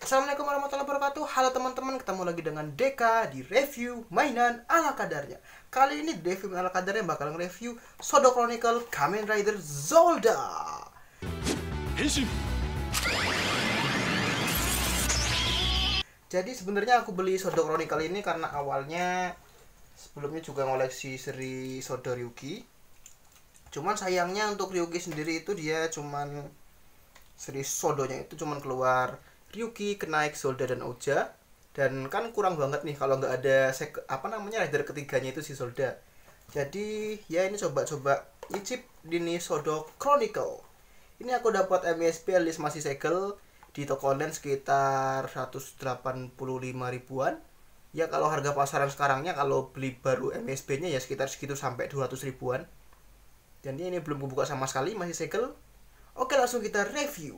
Assalamualaikum warahmatullahi wabarakatuh. Halo teman-teman, ketemu lagi dengan Deka di review mainan ala kadarnya. Kali ini di review ala kadarnya bakal nge-review Shodo Chronicle Kamen Rider Zolda. Henshin. Jadi sebenarnya aku beli Shodo Chronicle ini karena awalnya sebelumnya juga ngoleksi seri Shodo Ryuki. Cuman sayangnya untuk Ryuki sendiri itu dia cuman seri Shodonya itu cuman keluar Ryuki, Knight, Zolda, dan Ouja. Dan kan kurang banget nih kalau nggak ada rider ketiganya itu si Zolda. Jadi ya ini coba-coba icip ini Shodo Chronicle. Ini aku dapat MSP list masih segel di toko online sekitar 185 ribuan. Ya kalau harga pasaran sekarangnya kalau beli baru MSP-nya ya sekitar segitu sampai 200 ribuan. Jadi ini belum kebuka sama sekali, masih segel. Oke, langsung kita review.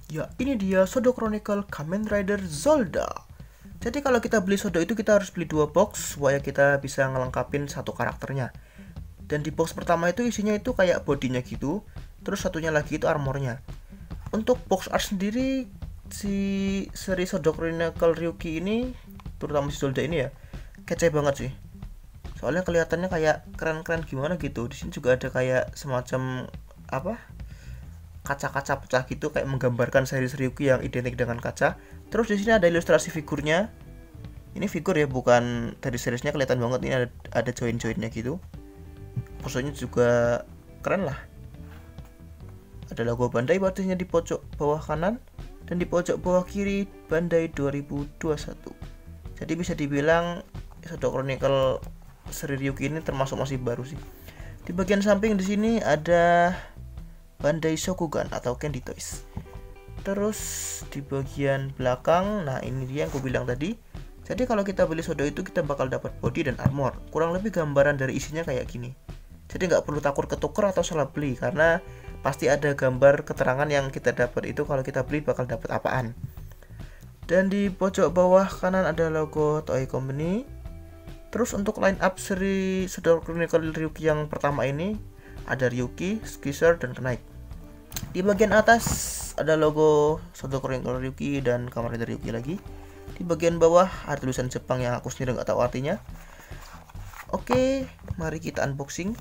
Ya, ini dia Shodo Chronicle Kamen Rider Zolda. Jadi kalau kita beli Shodo itu kita harus beli 2 box supaya kita bisa ngelengkapin satu karakternya. Dan di box pertama itu isinya itu kayak bodinya gitu, terus satunya lagi itu armornya. Untuk box art sendiri si seri Shodo Chronicle Ryuki ini, terutama si Zolda ini ya, kece banget sih. Soalnya kelihatannya kayak keren-keren gimana gitu. Di sini juga ada kayak semacam kaca-kaca pecah gitu, kayak menggambarkan seri Ryuki yang identik dengan kaca. Terus di sini ada ilustrasi figurnya. Ini figur ya, bukan dari seriesnya, kelihatan banget ini ada join-joinnya gitu. Posenya juga keren lah. Ada logo Bandai batasnya di pojok bawah kanan dan di pojok bawah kiri Bandai 2021. Jadi bisa dibilang Shodo Chronicle seri Ryuki ini termasuk masih baru sih. Di bagian samping di sini ada Bandai Shokugan atau Candy Toys. Terus di bagian belakang, nah ini dia yang aku bilang tadi. Jadi kalau kita beli Shodo itu kita bakal dapat body dan armor. Kurang lebih gambaran dari isinya kayak gini. Jadi nggak perlu takut ketuker atau salah beli karena pasti ada gambar keterangan yang kita dapat itu kalau kita beli bakal dapat apaan. Dan di pojok bawah kanan ada logo Toei Company. Terus untuk line up seri Shodo Chronicle Ryuki yang pertama ini ada Ryuki, Skisser, dan Knight. Di bagian atas ada logo Shodo Chronicle Ryuki dan Kamen Rider Ryuki lagi. Di bagian bawah ada tulisan Jepang yang aku sendiri nggak tahu artinya. Oke, mari kita unboxing.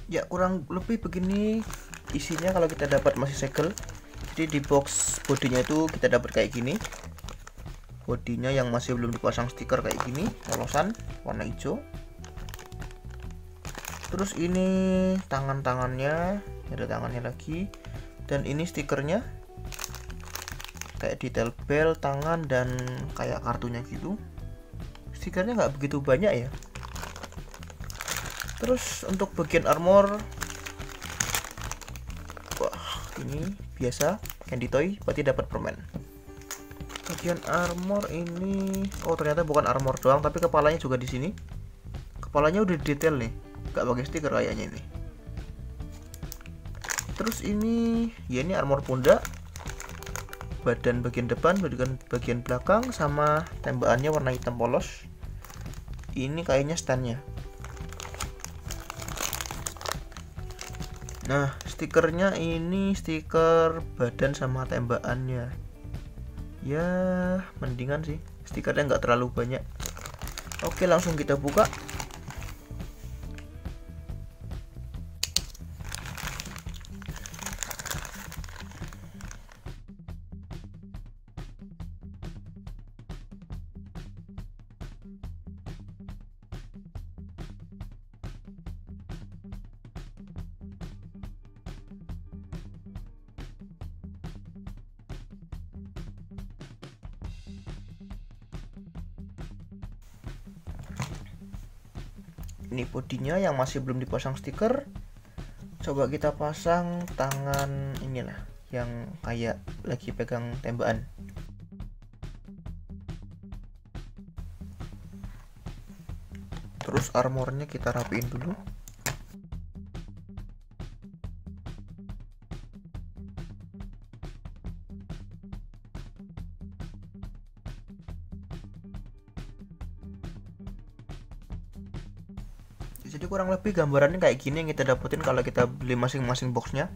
Ya, kurang lebih begini isinya kalau kita dapat masih segel. Jadi di box bodinya itu kita dapat kayak gini. Bodinya yang masih belum dipasang stiker kayak gini, polosan warna hijau. Terus ini tangan-tangannya, ada tangannya lagi. Dan ini stikernya kayak detail bel, tangan, dan kayak kartunya gitu. Stikernya nggak begitu banyak ya. Terus untuk bagian armor, wah ini biasa Candy Toy, berarti dapat permen. Bagian armor ini, oh ternyata bukan armor doang, tapi kepalanya juga di sini. Kepalanya udah detail nih, nggak pakai stiker kayaknya ini. Terus ini, ya ini armor pundak, badan bagian depan, bagian belakang, sama tembakannya warna hitam polos. Ini kayaknya standnya. Nah, stikernya ini stiker badan sama tembakannya. Ya, mendingan sih. Stikernya nggak terlalu banyak. Oke, langsung kita buka. Ini bodinya yang masih belum dipasang stiker. Coba kita pasang tangan inilah yang kayak lagi pegang tembakan. Terus armornya kita rapiin dulu. Jadi kurang lebih gambarannya kayak gini yang kita dapetin kalau kita beli masing-masing boxnya.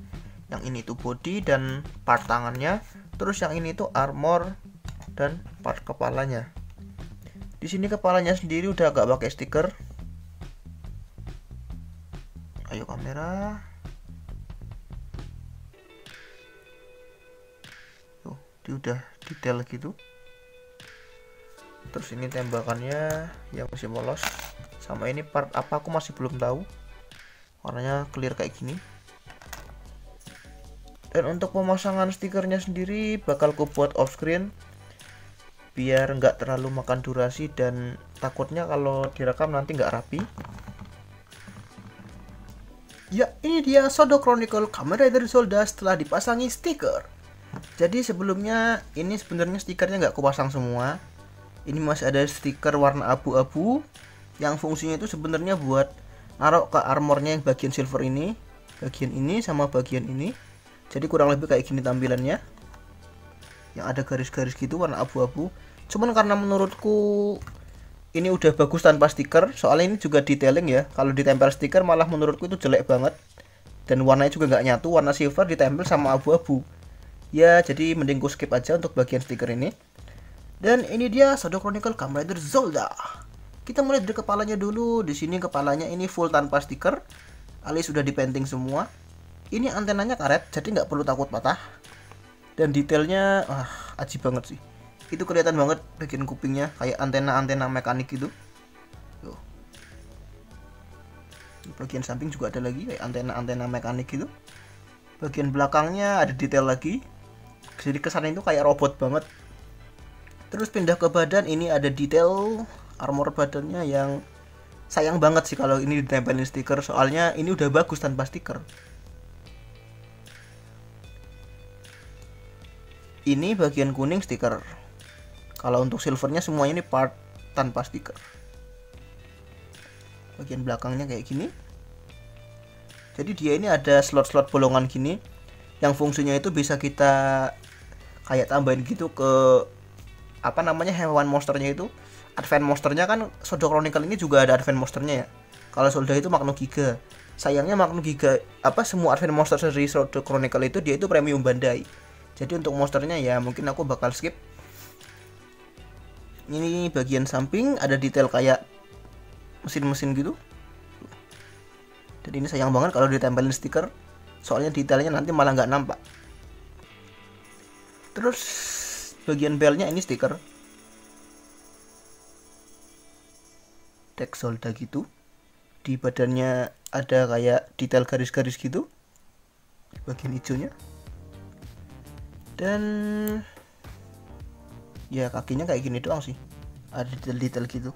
Yang ini tuh body dan part tangannya, terus yang ini tuh armor dan part kepalanya. Di sini kepalanya sendiri udah agak pakai stiker. Ayo kamera. Tuh, dia udah detail gitu. Terus ini tembakannya yang masih polos. Sama ini part apa aku masih belum tahu. Warnanya clear kayak gini. Dan untuk pemasangan stikernya sendiri bakal ku buat off screen biar nggak terlalu makan durasi dan takutnya kalau direkam nanti nggak rapi. Ya, ini dia Shadow Chronicle Kamen Rider Zolda setelah dipasangi stiker. Jadi sebelumnya ini sebenarnya stikernya nggak kupasang semua. Ini masih ada stiker warna abu-abu yang fungsinya itu sebenarnya buat naruh ke armornya yang bagian silver ini, bagian ini sama bagian ini. Jadi kurang lebih kayak gini tampilannya, yang ada garis-garis gitu warna abu-abu. Cuman karena menurutku ini udah bagus tanpa stiker, soalnya ini juga detailing ya. Kalau ditempel stiker malah menurutku itu jelek banget, dan warnanya juga nggak nyatu, warna silver ditempel sama abu-abu. Ya jadi mending ku skip aja untuk bagian stiker ini. Dan ini dia Shadow Chronicle Kamen Rider Zolda. Kita mulai dari kepalanya dulu. Di sini kepalanya ini full tanpa stiker, alis sudah dipainting semua. Ini antenanya karet, jadi nggak perlu takut patah. Dan detailnya, aji banget sih. Itu kelihatan banget bagian kupingnya, kayak antena-antena mekanik gitu. Tuh. Di bagian samping juga ada lagi, kayak antena-antena mekanik gitu. Bagian belakangnya ada detail lagi. Jadi kesannya itu kayak robot banget. Terus pindah ke badan, ini ada detail armor badannya yang sayang banget sih kalau ini ditempelin stiker, soalnya ini udah bagus tanpa stiker. Ini bagian kuning stiker. Kalau untuk silvernya semuanya ini part tanpa stiker. Bagian belakangnya kayak gini. Jadi dia ini ada slot-slot bolongan gini, yang fungsinya itu bisa kita kayak tambahin gitu ke apa namanya hewan monsternya itu. Advent monsternya kan Shadow Chronicle ini juga ada advent monsternya ya. Kalau Zolda itu Magno Giga. Sayangnya Magno Giga semua advent monster dari Shadow Chronicle itu dia itu premium Bandai. Jadi untuk monsternya ya mungkin aku bakal skip. Ini bagian samping ada detail kayak mesin-mesin gitu. Dan ini sayang banget kalau ditempelin stiker, soalnya detailnya nanti malah nggak nampak. Terus bagian belnya ini stiker tag Zolda gitu. Di badannya ada kayak detail garis-garis gitu di bagian hijaunya. Dan ya kakinya kayak gini doang sih, ada detail-detail gitu.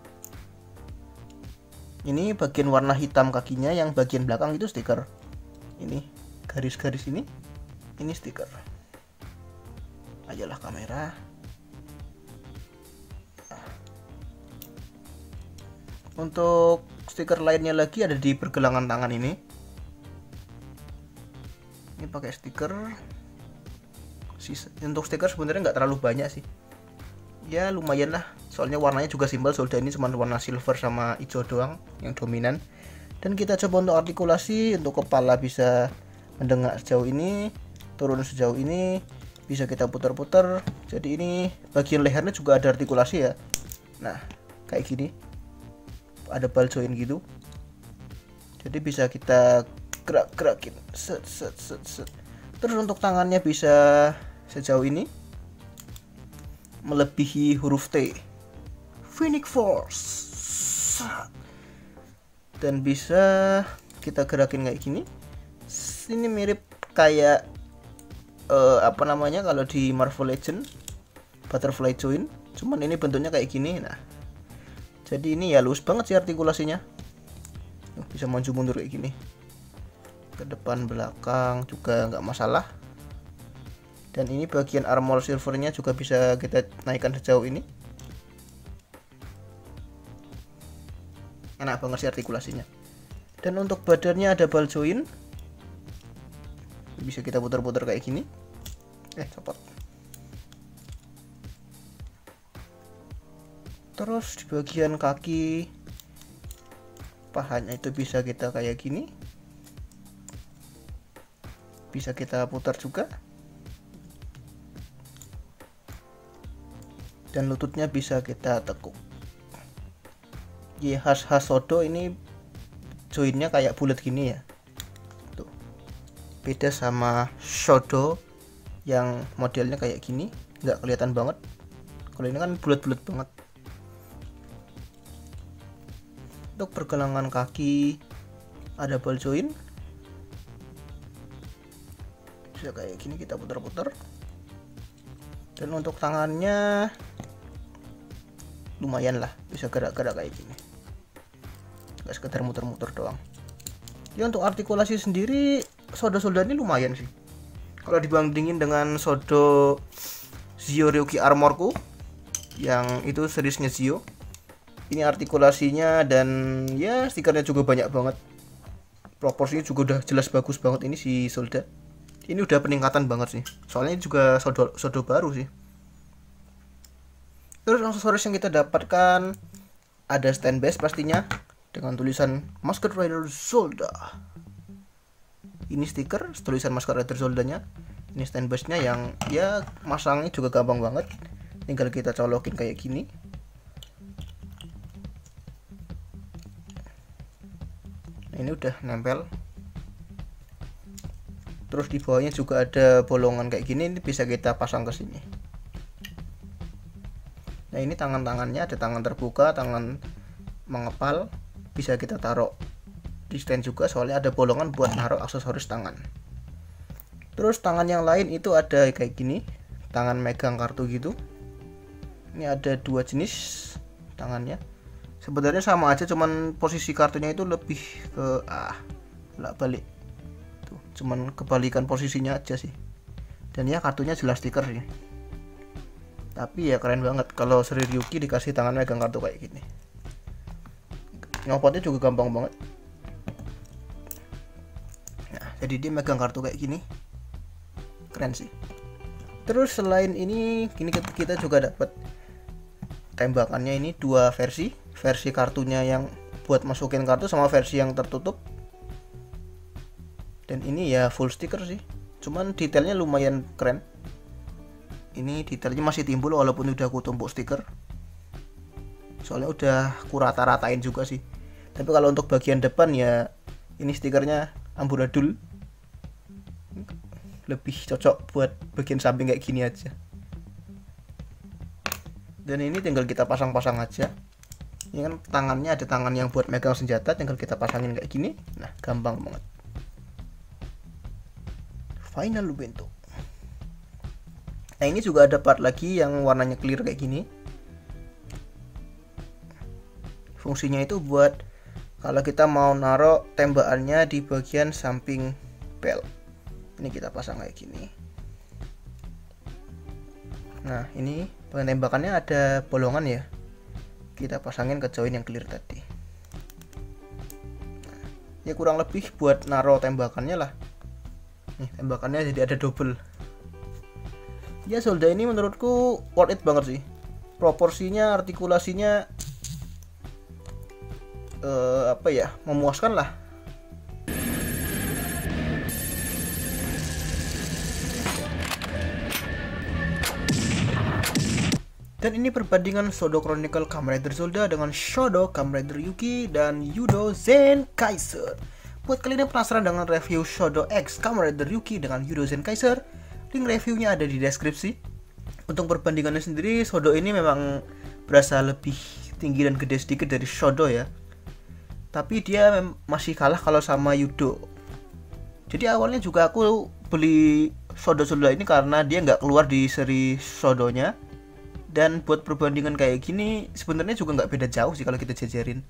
Ini bagian warna hitam kakinya, yang bagian belakang itu stiker. Ini garis-garis ini stiker. Ayolah kamera. Untuk stiker lainnya lagi ada di pergelangan tangan ini. Ini pakai stiker. Untuk stiker sebenarnya nggak terlalu banyak sih. Ya lumayan lah, soalnya warnanya juga simpel. Zolda ini cuma warna silver sama hijau doang yang dominan. Dan kita coba untuk artikulasi. Untuk kepala bisa mendengar sejauh ini, turun sejauh ini, bisa kita putar-putar. Jadi ini bagian lehernya juga ada artikulasi ya. Nah kayak gini, ada ball joint gitu, jadi bisa kita gerak-gerakin set. Terus untuk tangannya bisa sejauh ini, melebihi huruf T, Phoenix Force, dan bisa kita gerakin kayak gini. Ini mirip kayak apa namanya kalau di Marvel Legends, butterfly joint, cuman ini bentuknya kayak gini. Nah jadi ini ya luas banget sih artikulasinya. bisa maju mundur kayak gini, ke depan belakang juga nggak masalah. Dan ini bagian armor silvernya juga bisa kita naikkan sejauh ini. Enak banget sih artikulasinya. Dan untuk badannya ada ball joint, bisa kita putar-putar kayak gini. Copot. Terus di bagian kaki, pahanya itu bisa kita kayak gini, bisa kita putar juga. Dan lututnya bisa kita tekuk. Khas Shodo ini joinnya kayak bulat gini ya. Tuh. Beda sama Shodo yang modelnya kayak gini, nggak kelihatan banget. Kalau ini kan bulat-bulat banget. Untuk pergelangan kaki ada ball joint, bisa kayak gini kita putar-putar. Dan untuk tangannya lumayan lah, bisa gerak-gerak kayak gini, nggak sekedar muter-muter doang. Ya untuk artikulasi sendiri Shodo ini lumayan sih. Kalau dibandingin dengan Shodo Zio Ryuki Armorku yang itu seriesnya Zio, ini artikulasinya dan ya stikernya juga banyak banget. Proporsinya juga udah jelas bagus banget ini si Solda. Ini udah peningkatan banget sih. Soalnya juga Shodo baru sih. Terus aksesoris yang kita dapatkan ada stand base pastinya dengan tulisan Masked Rider Solda. Ini stiker tulisan Masked Rider Soldanya. Ini stand base-nya yang ya masangnya juga gampang banget. Tinggal kita colokin kayak gini. Ini udah nempel. Terus di bawahnya juga ada bolongan kayak gini, ini bisa kita pasang ke sini. Nah, ini tangan-tangannya ada tangan terbuka, tangan mengepal, bisa kita taruh di stand juga soalnya ada bolongan buat naruh aksesoris tangan. Terus tangan yang lain itu ada kayak gini, tangan megang kartu gitu. Ini ada dua jenis tangannya. Sebenarnya sama aja, cuman posisi kartunya itu lebih ke balik. Tuh, cuman kebalikan posisinya aja sih. Dan ya kartunya jelas stiker sih. Tapi ya keren banget kalau Sri Ryuki dikasih tangan megang kartu kayak gini. Nyopotnya juga gampang banget. Nah, jadi dia megang kartu kayak gini. Keren sih. Terus selain ini, kita juga dapat tembakannya ini dua versi. Versi kartunya yang buat masukin kartu sama versi yang tertutup. Dan ini ya full stiker sih. Cuman detailnya lumayan keren. Ini detailnya masih timbul walaupun udah aku tumpuk stiker. Soalnya udah aku rata-ratain juga sih. Tapi kalau untuk bagian depan ya ini stikernya amburadul. Lebih cocok buat bagian samping kayak gini aja. Dan ini tinggal kita pasang-pasang aja. Ini kan tangannya ada tangan yang buat megang senjata, tinggal kita pasangin kayak gini. Nah, gampang banget. Final bentuk. Nah, ini juga ada part lagi yang warnanya clear kayak gini. Fungsinya itu buat kalau kita mau naruh tembakannya di bagian samping belt. Ini kita pasang kayak gini. Nah, ini bagian tembakannya ada bolongan ya. Kita pasangin ke join yang clear tadi. Nah, ya kurang lebih buat naruh tembakannya lah. Nih, tembakannya jadi ada double. Ya, Solda ini menurutku worth it banget sih. Proporsinya, artikulasinya memuaskan lah. Dan ini perbandingan Shodo Chronicle Kamen Rider Solda dengan Shodo Kamen Rider Yuki dan Yudo Zenkaiser. Buat kalian yang penasaran dengan review Shodo X Kamen Rider Yuki dengan Yudo Zenkaiser, link reviewnya ada di deskripsi. Untuk perbandingannya sendiri, Shodo ini memang berasa lebih tinggi dan gede sedikit dari Shodo ya. Tapi dia masih kalah kalau sama Yudo. Jadi awalnya juga aku beli Shodo ini karena dia nggak keluar di seri Shodonya. Dan buat perbandingan kayak gini sebenarnya juga nggak beda jauh sih kalau kita jajarin.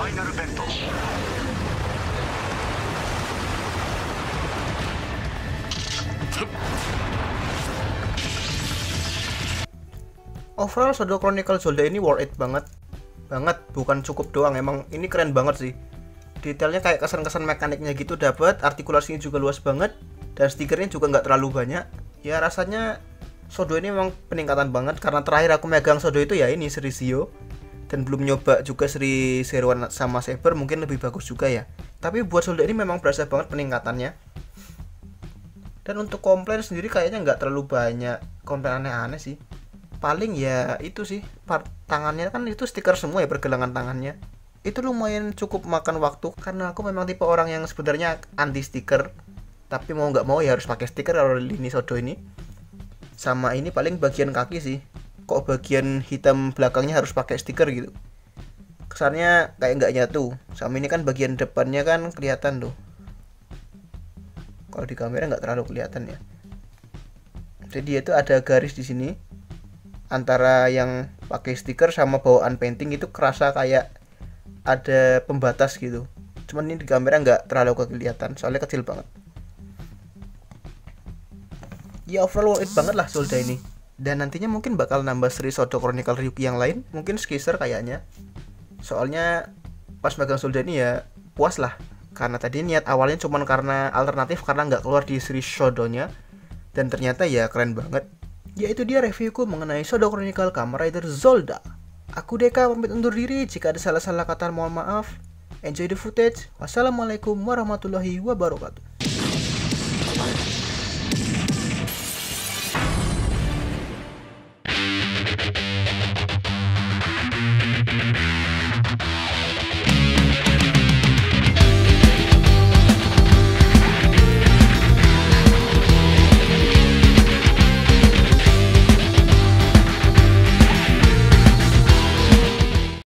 イナルベント Overall Shadow Chronicle Zelda ini worth it banget, bukan cukup doang, emang ini keren banget sih. Detailnya kayak kesan-kesan mekaniknya gitu dapet, artikulasinya juga luas banget, dan stikernya juga nggak terlalu banyak. Ya rasanya Shadow ini memang peningkatan banget, karena terakhir aku megang Shadow itu ya ini seri Zio, dan belum nyoba juga seri Zero One sama Saber, mungkin lebih bagus juga ya. Tapi buat Zelda ini memang berasa banget peningkatannya. Dan untuk komplain sendiri kayaknya nggak terlalu banyak komplain aneh-aneh sih. Paling ya itu sih, part tangannya kan itu stiker semua ya, pergelangan tangannya itu lumayan cukup makan waktu, karena aku memang tipe orang yang sebenarnya anti stiker, tapi mau nggak mau ya harus pakai stiker kalau lini Shadow ini. Sama ini paling bagian kaki sih, kok bagian hitam belakangnya harus pakai stiker gitu, kesannya kayak nggak nyatu. Sama ini kan bagian depannya kan kelihatan tuh, kalau di kamera nggak terlalu kelihatan ya. Jadi itu ada garis di sini antara yang pakai stiker sama bawaan painting, itu kerasa kayak ada pembatas gitu. Cuman ini di kamera nggak terlalu kelihatan soalnya kecil banget. Ya overall worth it banget lah Zelda ini. Dan nantinya mungkin bakal nambah seri Shadow Chronicle Ryuki yang lain, mungkin Skizer kayaknya. Soalnya pas megang Zelda ini ya puas lah, karena tadi niat awalnya cuman karena alternatif, karena nggak keluar di seri Shadow-nya, dan ternyata ya keren banget. Ya itu dia reviewku mengenai Shadow Chronicle Kamen Rider Zelda. Aku Deka pamit undur diri, jika ada salah-salah kata mohon maaf. Enjoy the footage. Wassalamualaikum warahmatullahi wabarakatuh.